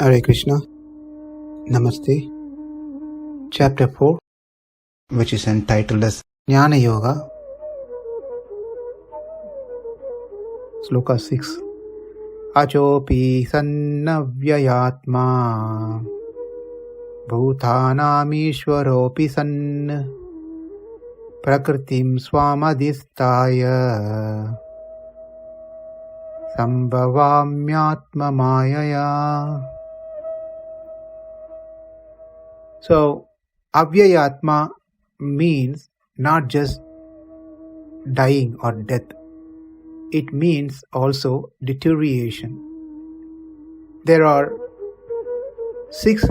Hare Krishna. Namaste. Chapter 4, which is entitled as Jnana Yoga. Sloka 6. Achopi sann avyayātmā bhūtānām īśvaropi sann prakṛtiṁ svām adhiṣṭhāya sambhavāmy ātma-māyayā. So, avyayātmā means not just dying or death. It means also deterioration. There are 6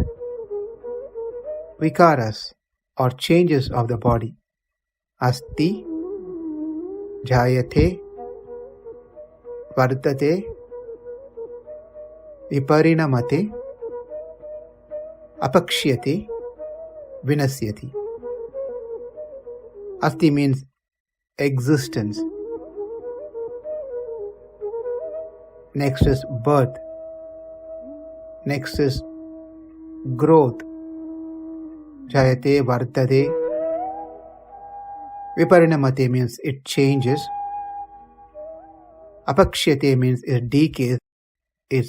vikaras or changes of the body. Asti, jayate, vardate, viparinamate, apakshyate, vinasyati. Asti means existence. Next is birth. Next is growth. Jayate, vardate. Viparinamate means it changes. Apakshyate means it decays, it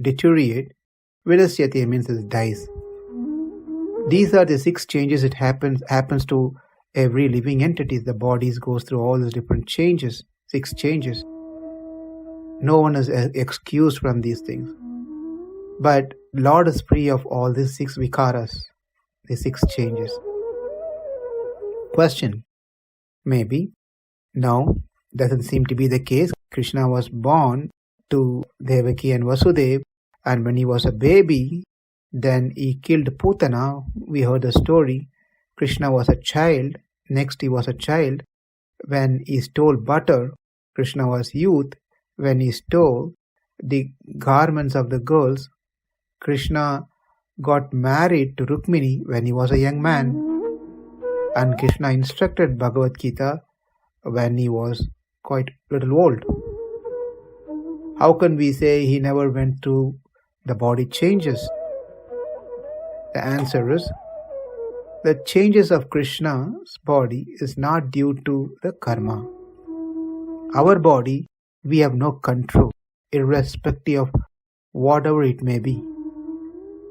deteriorates. Vinasyate means it dies. These are the 6 changes it happens to every living entity. The bodies goes through all these different changes, 6 changes. No one is excused from these things. But Lord is free of all these 6 vikaras, these 6 changes. Question. Maybe. No, doesn't seem to be the case. Krishna was born to Devaki and Vasudeva, and when he was a baby, then he killed Putana. We heard the story. Krishna was a child. Next he was a child. When he stole butter, Krishna was youth. When he stole the garments of the girls, Krishna got married to Rukmini when he was a young man. And Krishna instructed Bhagavad Gita when he was quite little old. How can we say he never went through the body changes? The answer is, the changes of Krishna's body is not due to the karma. Our body, we have no control, irrespective of whatever it may be.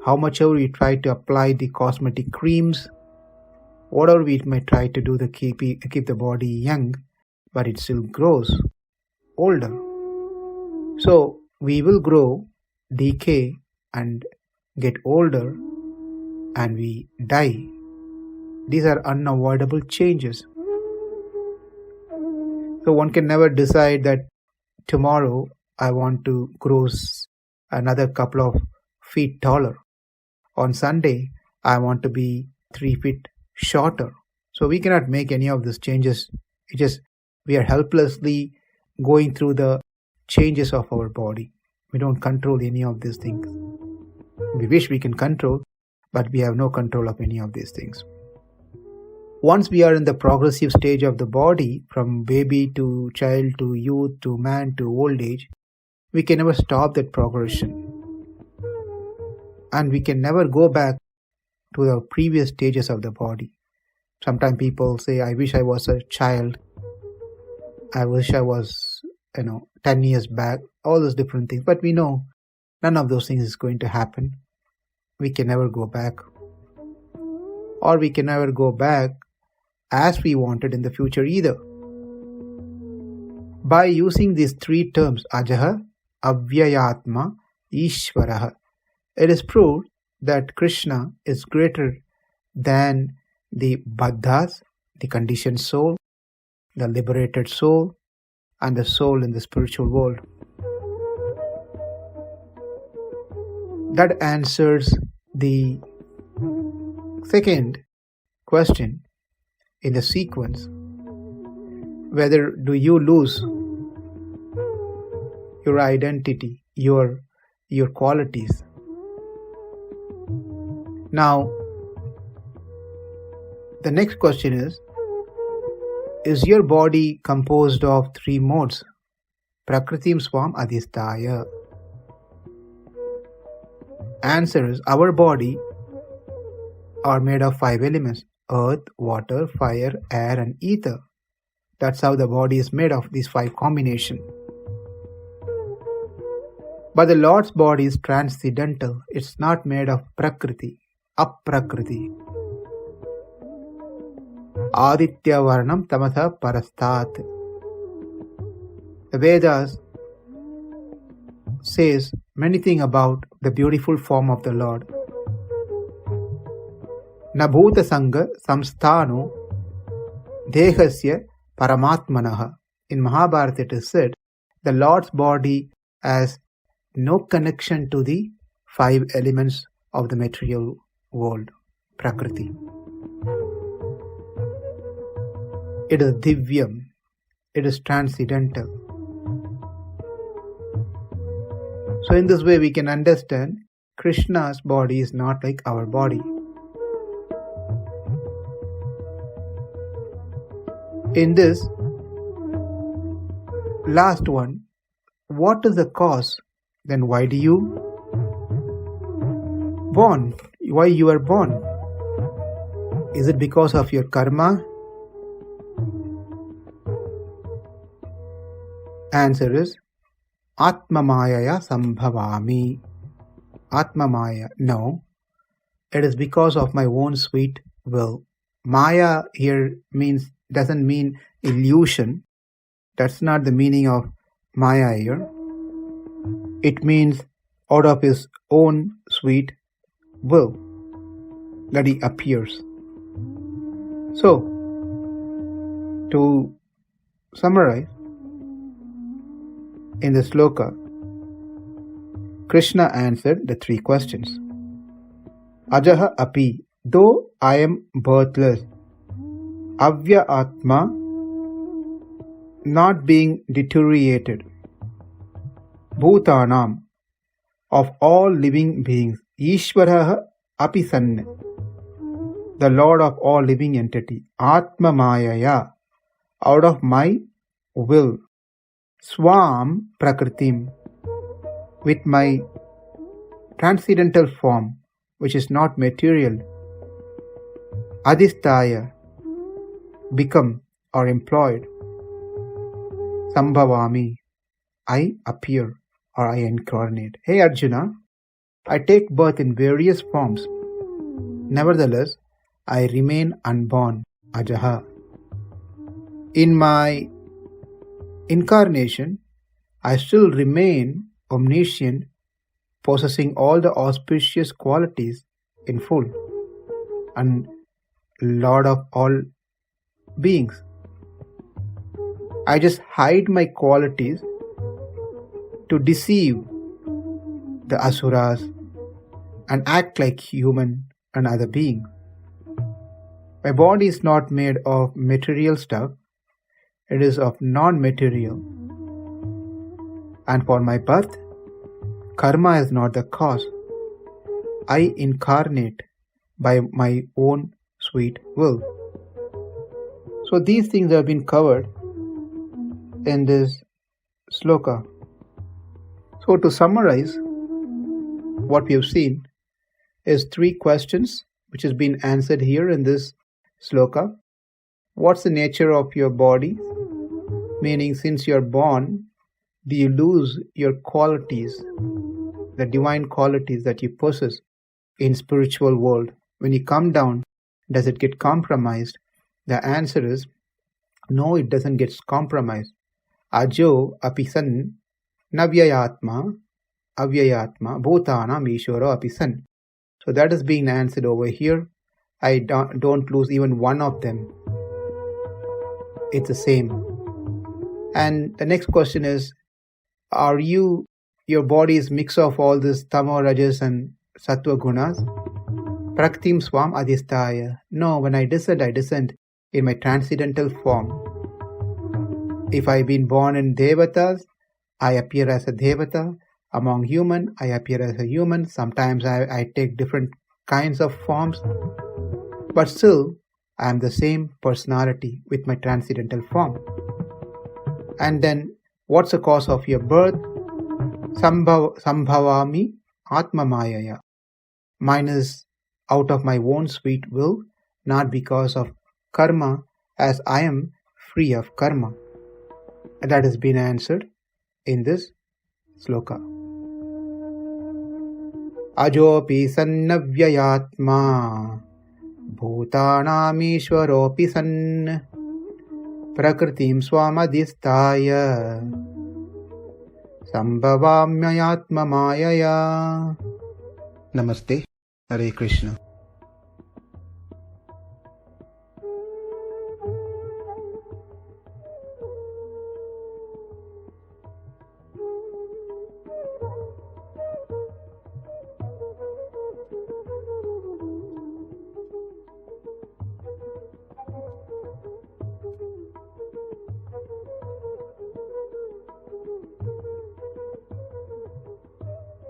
How much ever we try to apply the cosmetic creams, whatever we may try to do to keep the body young, but it still grows older. So we will grow, decay, and get older, and we die. These are unavoidable changes. So one can never decide that tomorrow I want to grow another couple of feet taller. On Sunday, I want to be 3 feet shorter. So we cannot make any of these changes. We are helplessly going through the changes of our body. We don't control any of these things. We wish we can control, but we have no control of any of these things. Once we are in the progressive stage of the body, from baby to child to youth to man to old age, we can never stop that progression. And we can never go back to the previous stages of the body. Sometimes people say, I wish I was a child. I wish I was, 10 years back. All those different things. But we know none of those things is going to happen. We can never go back. Or we can never go back as we wanted in the future either. By using these 3 terms, ajaha, avyayātmā, īśvaro, it is proved that Krishna is greater than the baddhas, the conditioned soul, the liberated soul, and the soul in the spiritual world. That answers the second question in the sequence. Whether do you lose your identity, your qualities? Now, the next question is your body composed of 3 modes? Prakṛtiṁ, svām, adhiṣṭhāya. Answer is, our body are made of 5 elements: earth, water, fire, air and ether. That's how the body is made of, these 5 combinations. But the Lord's body is transcendental. It's not made of prakṛtiṁ, aprakriti. Aditya varnam tamatha parastat. The Vedas says many things about the beautiful form of the Lord. Na bhuta sangha samsthano dehasya paramatmanaha. In Mahabharata it is said, the Lord's body has no connection to the 5 elements of the material world, prakriti. It is divyam, it is transcendental. So in this way we can understand Krishna's body is not like our body. In this last one, what is the cause? Then why do you born? Why you are born? Is it because of your karma? Answer is ātma-māyayā sambhavāmy. Ātma-māyayā. No, it is because of my own sweet will. Maya here doesn't mean illusion. That's not the meaning of Maya here. It means out of his own sweet will that he appears. So, to summarize, in the Sloka, Krishna answered the 3 questions. Ajaha api, though I am birthless, avyayātmā, not being deteriorated, bhūtānām, of all living beings, īśvaro api sann, the Lord of all living entity, ātma-māyayā, out of my will, svām prakṛtiṁ, with my transcendental form, which is not material, adhiṣṭhāya, become or employed, sambhavāmy, I appear or I incarnate. Hey Arjuna, I take birth in various forms. Nevertheless, I remain unborn, ajaha. In my incarnation, I still remain omniscient, possessing all the auspicious qualities in full, and Lord of all beings. I just hide my qualities to deceive the asuras and act like human and other beings. My body is not made of material stuff. It is of non-material. And for my birth, karma is not the cause. I incarnate by my own sweet will. So these things have been covered in this sloka. So to summarize, what we have seen is 3 questions which has been answered here in this sloka. What's the nature of your body? Meaning, since you're born, do you lose your qualities, the divine qualities that you possess in spiritual world? When you come down, does it get compromised? The answer is, no, it doesn't get compromised. Ajo api sann, avyayātmā, avyayātmā, bhūtānām īśvaro api sann. So that is being answered over here. I don't lose even one of them. It's the same. And the next question is, your body is mix of all this tamo, rajas and sattva gunas? Prakṛtiṁ svām adhiṣṭhāya. No, when I descend in my transcendental form. If I've been born in devatas, I appear as a devata. Among human, I appear as a human. Sometimes I take different kinds of forms. But still, I am the same personality with my transcendental form. And then, what's the cause of your birth? Sambhavāmy ātma-māyayā. Mine is out of my own sweet will, not because of karma, as I am free of karma. That has been answered in this sloka. Ajopi sann avyayātmā, bhūtānām īśvaropi sann, prakṛtiṁ svām adhiṣṭhāya, sambhavāmy ātma-māyayā. Namaste. Hare Krishna.